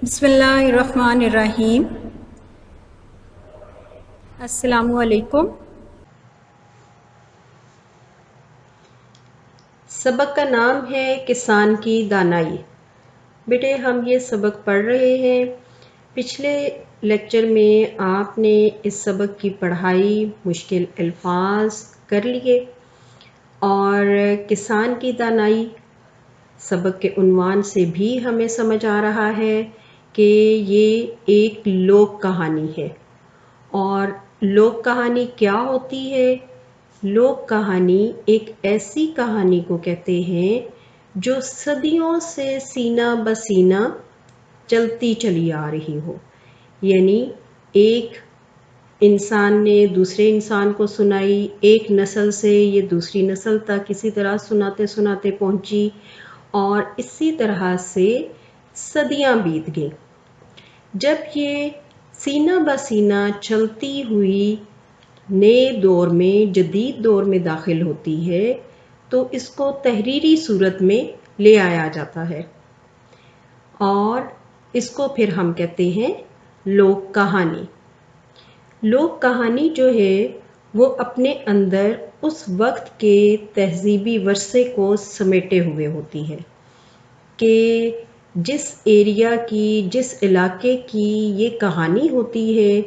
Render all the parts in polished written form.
بسم اللہ الرحمن الرحیم۔ السلام علیکم۔ سبق کا نام ہے کسان کی دانائی۔ بیٹے ہم یہ سبق پڑھ رہے ہیں۔ پچھلے لیکچر میں آپ نے اس سبق کی پڑھائی مشکل الفاظ کر لیے، اور کسان کی دانائی سبق کے عنوان سے بھی ہمیں سمجھ آ رہا ہے کہ یہ ایک لوک کہانی ہے۔ اور لوک کہانی کیا ہوتی ہے؟ لوک کہانی ایک ایسی کہانی کو کہتے ہیں جو صدیوں سے سینہ بسینہ چلتی چلی آ رہی ہو، یعنی ایک انسان نے دوسرے انسان کو سنائی، ایک نسل سے یہ دوسری نسل تک اسی طرح سناتے سناتے پہنچی، اور اسی طرح سے صدیاں بیت گئیں۔ جب یہ سینہ بسینہ چلتی ہوئی نئے دور میں، جدید دور میں داخل ہوتی ہے تو اس کو تحریری صورت میں لے آیا جاتا ہے، اور اس کو پھر ہم کہتے ہیں لوک کہانی۔ لوک کہانی جو ہے وہ اپنے اندر اس وقت کے تہذیبی ورثے کو سمیٹے ہوئے ہوتی ہے کہ جس ایریا کی، جس علاقے کی یہ کہانی ہوتی ہے،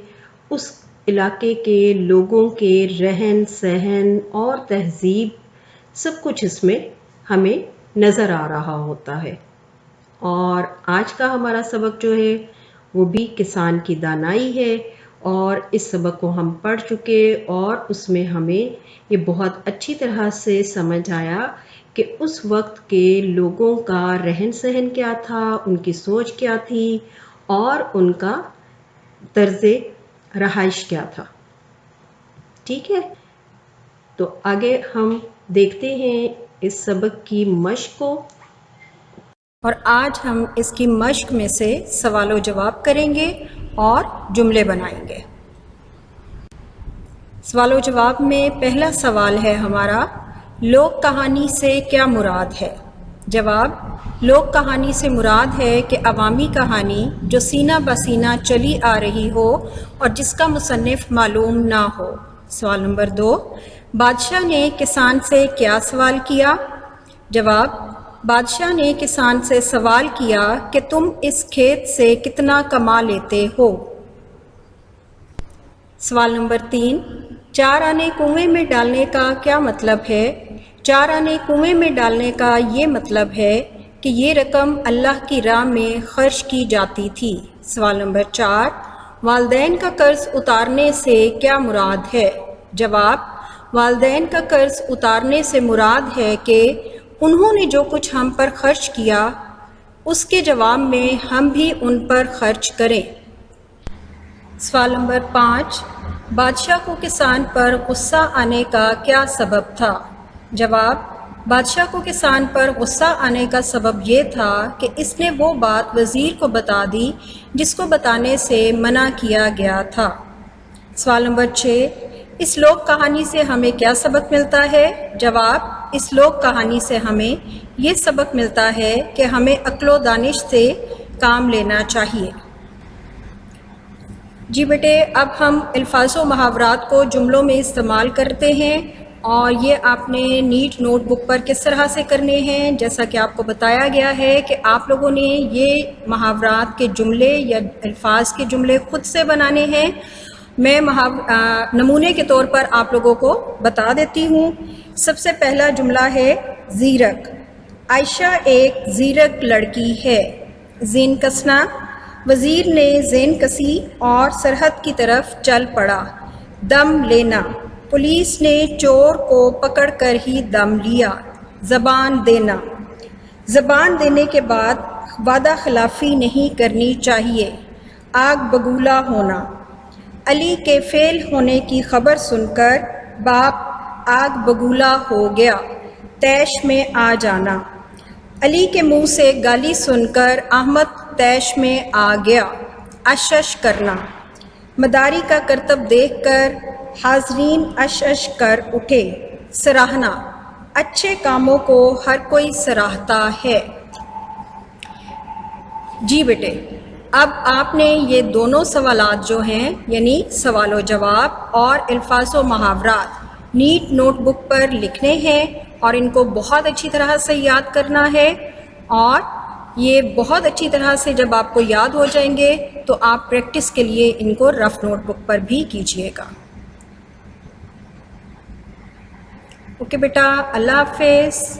اس علاقے کے لوگوں کے رہن سہن اور تہذیب سب کچھ اس میں ہمیں نظر آ رہا ہوتا ہے۔ اور آج کا ہمارا سبق جو ہے وہ بھی کسان کی دانائی ہے، اور اس سبق کو ہم پڑھ چکے، اور اس میں ہمیں یہ بہت اچھی طرح سے سمجھ آیا کہ اس وقت کے لوگوں کا رہن سہن کیا تھا، ان کی سوچ کیا تھی، اور ان کا طرز رہائش کیا تھا۔ ٹھیک ہے، تو آگے ہم دیکھتے ہیں اس سبق کی مشق کو، اور آج ہم اس کی مشق میں سے سوال و جواب کریں گے اور جملے بنائیں گے۔ سوال و جواب میں پہلا سوال ہے ہمارا، لوک کہانی سے کیا مراد ہے؟ جواب، لوک کہانی سے مراد ہے کہ عوامی کہانی جو سینہ بسینہ چلی آ رہی ہو اور جس کا مصنف معلوم نہ ہو۔ سوال نمبر 2، بادشاہ نے کسان سے کیا سوال کیا؟ جواب، بادشاہ نے کسان سے سوال کیا کہ تم اس کھیت سے کتنا کما لیتے ہو؟ سوال نمبر 3، 4 آنے کنویں میں ڈالنے کا کیا مطلب ہے؟ 4 آنے کنویں میں ڈالنے کا یہ مطلب ہے کہ یہ رقم اللہ کی راہ میں خرچ کی جاتی تھی۔ سوال نمبر 4، والدین کا قرض اتارنے سے کیا مراد ہے؟ جواب، والدین کا قرض اتارنے سے مراد ہے کہ انہوں نے جو کچھ ہم پر خرچ کیا اس کے جواب میں ہم بھی ان پر خرچ کریں۔ سوال نمبر 5، بادشاہ کو کسان پر غصہ آنے کا کیا سبب تھا؟ جواب، بادشاہ کو کسان پر غصہ آنے کا سبب یہ تھا کہ اس نے وہ بات وزیر کو بتا دی جس کو بتانے سے منع کیا گیا تھا۔ سوال نمبر 6، اس لوک کہانی سے ہمیں کیا سبق ملتا ہے؟ جواب، اس لوک کہانی سے ہمیں یہ سبق ملتا ہے کہ ہمیں عقل و دانش سے کام لینا چاہیے۔ جی بیٹے، اب ہم الفاظ و محاورات کو جملوں میں استعمال کرتے ہیں، اور یہ آپ نے نیٹ نوٹ بک پر کس طرح سے کرنے ہیں، جیسا کہ آپ کو بتایا گیا ہے کہ آپ لوگوں نے یہ محاورات کے جملے یا الفاظ کے جملے خود سے بنانے ہیں۔ میں نمونے کے طور پر آپ لوگوں کو بتا دیتی ہوں۔ سب سے پہلا جملہ ہے زیرک۔ عائشہ ایک زیرک لڑکی ہے۔ زین کسنا، وزیر نے زین کسی اور سرحد کی طرف چل پڑا۔ دم لینا، پولیس نے چور کو پکڑ کر ہی دم لیا۔ زبان دینا، زبان دینے کے بعد وعدہ خلافی نہیں کرنی چاہیے۔ آگ بگولا ہونا، علی کے فیل ہونے کی خبر سن کر باپ آگ بگولا ہو گیا۔ تیش میں آ جانا، علی کے منہ سے گالی سن کر احمد تیش میں آ گیا۔ اش اش کرنا، مداری کا کرتب دیکھ کر حاضرین اش اش کر اٹھے۔ سراہنا، اچھے کاموں کو ہر کوئی سراہتا ہے۔ جی بیٹے، اب آپ نے یہ دونوں سوالات جو ہیں یعنی سوال و جواب اور الفاظ و محاورات نیٹ نوٹ بک پر لکھنے ہیں اور ان کو بہت اچھی طرح سے یاد کرنا ہے، اور یہ بہت اچھی طرح سے جب آپ کو یاد ہو جائیں گے تو آپ پریکٹس کے لیے ان کو رف نوٹ بک پر بھی کیجیے گا۔ اوکے بیٹا، اللہ حافظ۔